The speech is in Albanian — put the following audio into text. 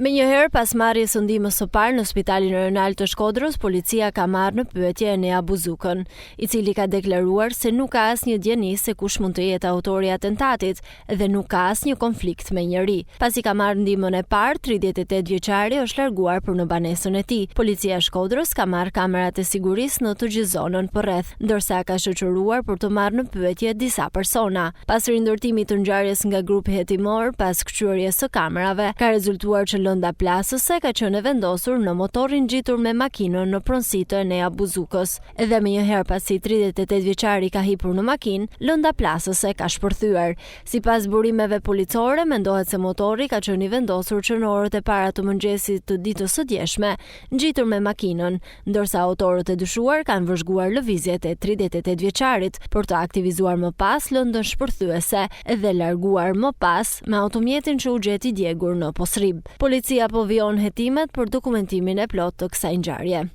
Menjëherë pas marrjes së ndihmës së parë në Spitalin Rajonal të Shkodrës, policia ka marrë në pyetje Enea Buzukën, i cili ka deklaruar se nuk ka asnjë dieni se kush mund të jetë autori i atentatit dhe nuk ka asnjë konflikt me njeri. Pasi ka marrë ndihmën e parë, 38 vjeçari është larguar për në banesën e tij. Policia e Shkodrës ka marrë kamerat e sigurisë në të gjithë zonën përreth, ndërsa ka shoqëruar për të marrë në pyetje disa persona. Pas rindërtimit të ngjarjes nga grupi hetimor, pas kthyrjes së kamerave, ka rezultuar që lënda plasëse ka qenë vendosur në motorin ngjitur me makinën në pronësi të Enea Buzukës. Edhe më njëherë pasi 38 vjeçari ka hipur në makinë, lënda plasëse ka shpërthyer. Sipas burimeve policore, mendohet se motori ka qenë i vendosur që në orët e para të mëngjesit të ditës së djeshme, ngjitur me makinën, ndërsa autorët e dyshuar kanë vëzhguar lëvizjet e 38 vjeçarit për të aktivizuar më pas lëndën shpërthyese dhe larguar më pas me automjetin që u gjeti djegur në Posrib. Policia po vijon hetimet për dokumentimin e plotë të kësaj ngjarje.